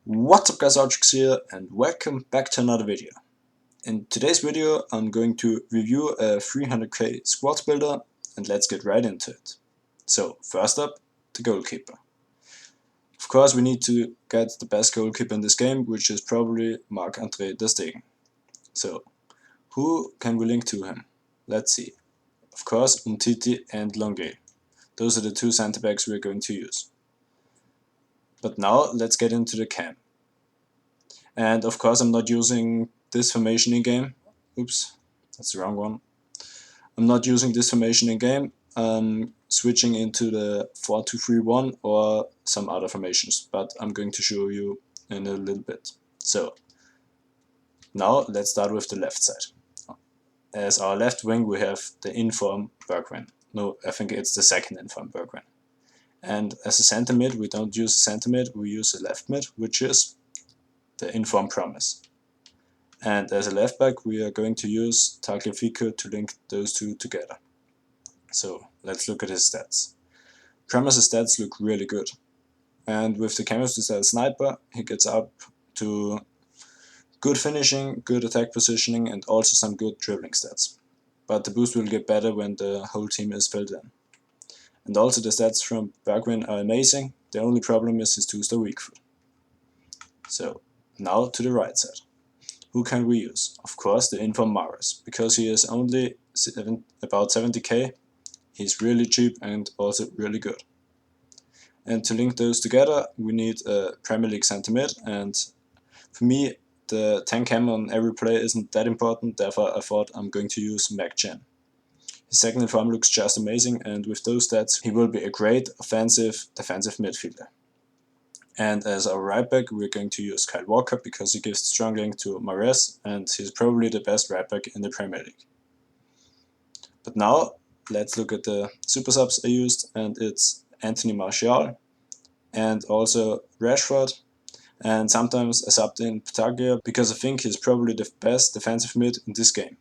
What's up guys, Archix here and welcome back to another video. In today's video I'm going to review a 300k squad builder and let's get right into it. So first up, the goalkeeper. Of course we need to get the best goalkeeper in this game, which is probably Marc-André ter Stegen. So who can we link to him? Let's see. Of course Umtiti and Longuet. Those are the two centre backs we're going to use. But now let's get into the cam. And of course I'm not using this formation in game. Oops, that's the wrong one. I'm not using this formation in game. I'm switching into the 4-2-3-1 or some other formations, but I'm going to show you in a little bit. So now let's start with the left side. As our left wing we have the inform Bergwijn. No, I think it's the second inform Bergwijn. And as a center mid we don't use a center mid, we use a left mid, which is the inform Promise. And as a left back we are going to use Tagliafico to link those two together. So let's look at his stats. Promise's stats look really good. And with the chemistry style sniper he gets up to good finishing, good attack positioning and also some good dribbling stats. But the boost will get better when the whole team is filled in. And also the stats from Bergwijn are amazing, the only problem is his 2-star weak foot. So now to the right side. Who can we use? Of course the inform Mahrez, because he is only about 70k, he's really cheap and also really good. And to link those together we need a Premier League centre mid, and for me the 10 cam on every play isn't that important, therefore I thought I'm going to use McGinn. His second inform looks just amazing, and with those stats he will be a great offensive defensive midfielder. And as our right back we're going to use Kyle Walker because he gives strong link to Mahrez and he's probably the best right back in the Premier League. But now let's look at the super subs I used, and it's Anthony Martial and also Rashford, and sometimes I subbed in Pataglia because I think he's probably the best defensive mid in this game.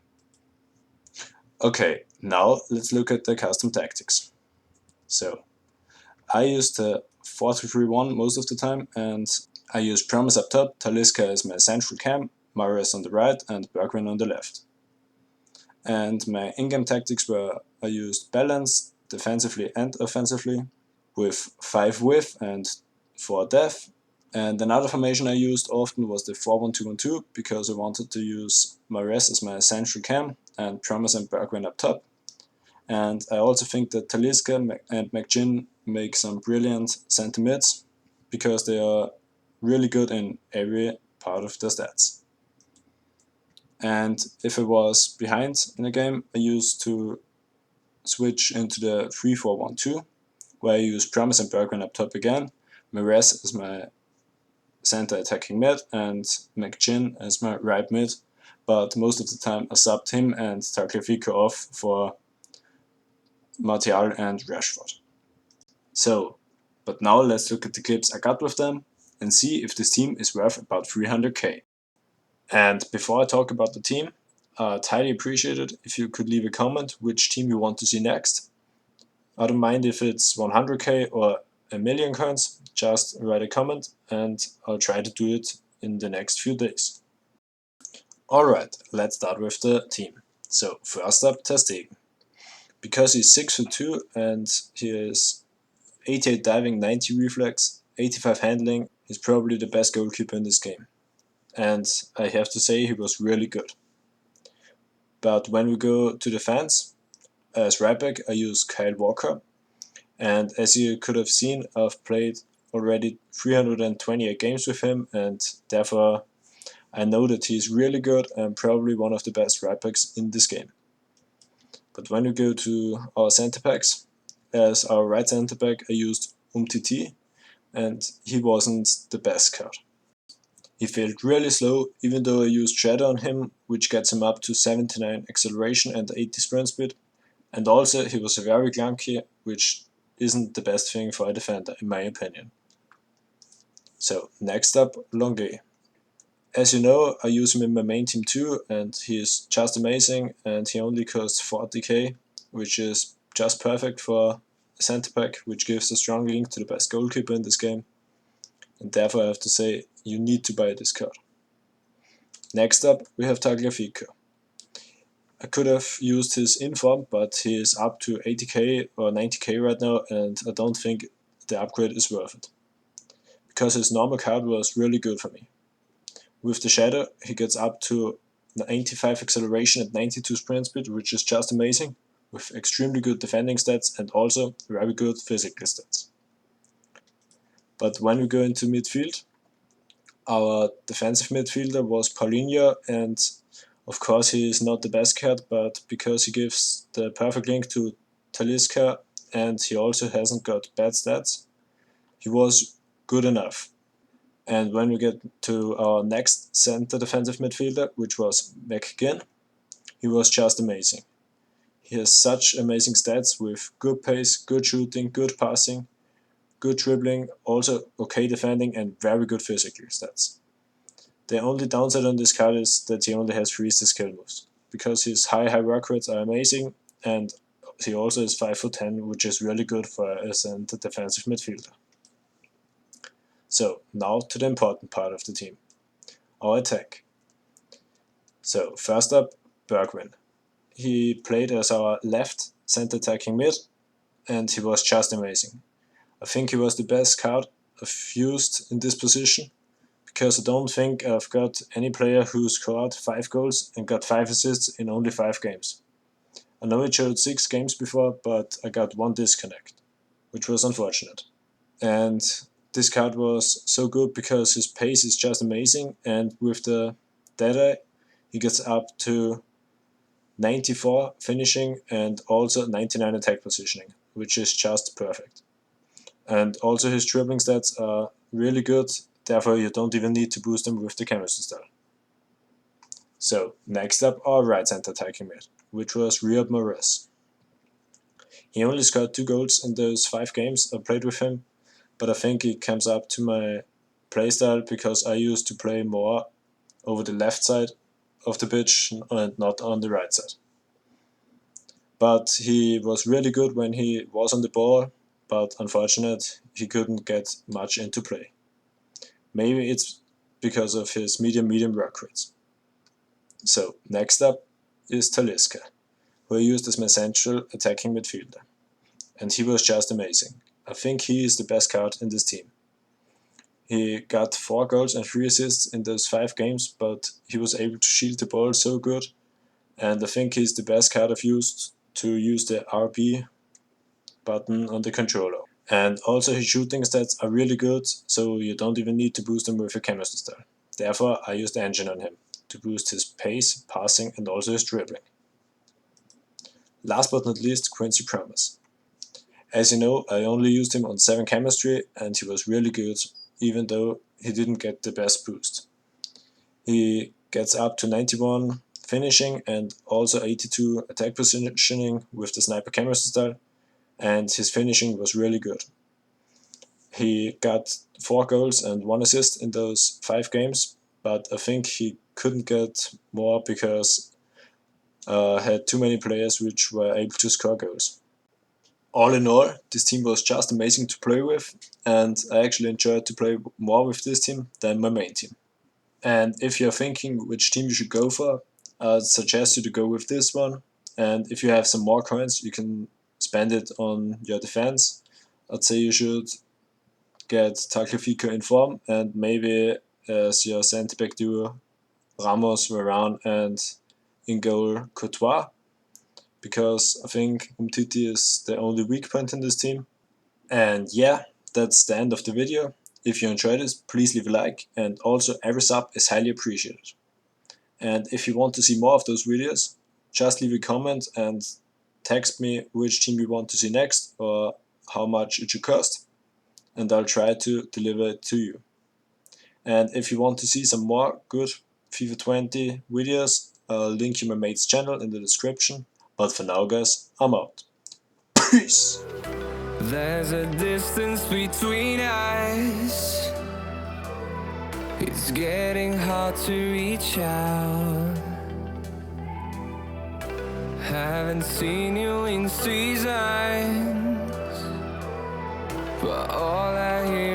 Okay, now let's look at the custom tactics. So I used the 4-2-3-1 most of the time, and I use Promise up top, Talisca as my central cam, Mahrez on the right and Bergwijn on the left. And my in-game tactics were I used balance defensively and offensively with 5 width and 4 depth. And another formation I used often was the 4-1-2-1-2 because I wanted to use Mahrez as my central cam and Promise and Bergwijn up top. And I also think that Talisca and McGinn make some brilliant centre mids because they are really good in every part of the stats. And if I was behind in a game, I used to switch into the 3-4-1-2, where I use Promise and Bergwijn up top again, Mahrez as my center attacking mid and McGinn as my right mid, but most of the time I subbed him and Tagliafico off for Martial and Rashford. So, but now let's look at the clips I got with them and see if this team is worth about 300k. And before I talk about the team, I'd highly appreciate it if you could leave a comment which team you want to see next. I don't mind if it's 100k or a million coins, just write a comment and I'll try to do it in the next few days. Alright, let's start with the team. So first up, ter Stegen. Because he's 6'2" and he is 88 diving, 90 reflex, 85 handling, he's probably the best goalkeeper in this game. And I have to say he was really good. But when we go to defense, as right back I use Kyle Walker, and as you could have seen I've played already 328 games with him, and therefore I know that he's really good and probably one of the best right backs in this game. But when we go to our centre backs, as our right centre back I used Umtiti, and he wasn't the best card. He felt really slow, even though I used Shadow on him, which gets him up to 79 acceleration and 80 sprint speed, and also he was very clunky, which isn't the best thing for a defender in my opinion. So next up, Longuet. As you know, I use him in my main team too, and he is just amazing, and he only costs 40k, which is just perfect for a centre back, which gives a strong link to the best goalkeeper in this game. and therefore I have to say you need to buy this card. Next up we have Tagliafico. I could have used his inform, but he is up to 80k or 90k right now, and I don't think the upgrade is worth it, because his normal card was really good for me. With the Shadow he gets up to 95 acceleration and 92 sprint speed, which is just amazing, with extremely good defending stats and also very good physical stats. But when we go into midfield, our defensive midfielder was Paulinho, and of course he is not the best card, but because he gives the perfect link to Talisca and he also hasn't got bad stats, he was good enough. And when we get to our next center defensive midfielder, which was McGinn, he was just amazing. He has such amazing stats with good pace, good shooting, good passing, good dribbling, also okay defending and very good physical stats. The only downside on this card is that he only has 3 skill moves, because his high work rates are amazing and he also is 5'10", which is really good for a center defensive midfielder. So now to the important part of the team, our attack. So first up, Bergwijn. He played as our left center attacking mid and he was just amazing. I think he was the best card I've used in this position, because I don't think I've got any player who scored 5 goals and got 5 assists in only 5 games. I know it showed 6 games before, but I got 1 disconnect, which was unfortunate. And this card was so good because his pace is just amazing, and with the Deadeye he gets up to 94 finishing and also 99 attack positioning, which is just perfect. And also his dribbling stats are really good, therefore you don't even need to boost them with the chemistry style. So next up, our right center attacking mid, which was Riyad Mahrez. He only scored 2 goals in those 5 games I played with him, but I think it comes up to my playstyle because I used to play more over the left side of the pitch and not on the right side. But he was really good when he was on the ball, but unfortunate he couldn't get much into play. Maybe it's because of his medium work rates. So next up is Talisca, who I used as my central attacking midfielder, and he was just amazing. I think he is the best card in this team. He got 4 goals and 3 assists in those 5 games, but he was able to shield the ball so good, and I think he's the best card I've used to use the RB button on the controller. And also his shooting stats are really good, so you don't even need to boost them with a chemistry style. Therefore I used Engine on him to boost his pace, passing and also his dribbling. Last but not least, Quincy Promes. As you know, I only used him on 7 chemistry and he was really good, even though he didn't get the best boost. He gets up to 91 finishing and also 82 attack positioning with the sniper chemistry style, and his finishing was really good. He got 4 goals and 1 assist in those 5 games, but I think he couldn't get more because had too many players which were able to score goals. All in all, this team was just amazing to play with, and I actually enjoyed to play more with this team than my main team. And if you're thinking which team you should go for, I'd suggest you to go with this one. And if you have some more coins, you can spend it on your defense. I'd say you should get Tagliafico in form and maybe as your centre back duo Ramos, Varane and in goal Courtois, because I think Umtiti is the only weak point in this team. And yeah, that's the end of the video. If you enjoyed it, please leave a like, and also every sub is highly appreciated. And if you want to see more of those videos, just leave a comment and text me which team you want to see next or how much it should cost, and I'll try to deliver it to you. And if you want to see some more good FIFA 20 videos, I'll link you my mate's channel in the description. But for now guys, I'm out. Peace! There's a distance between us. It's getting hard to reach out. Haven't seen you in seasons, but all I hear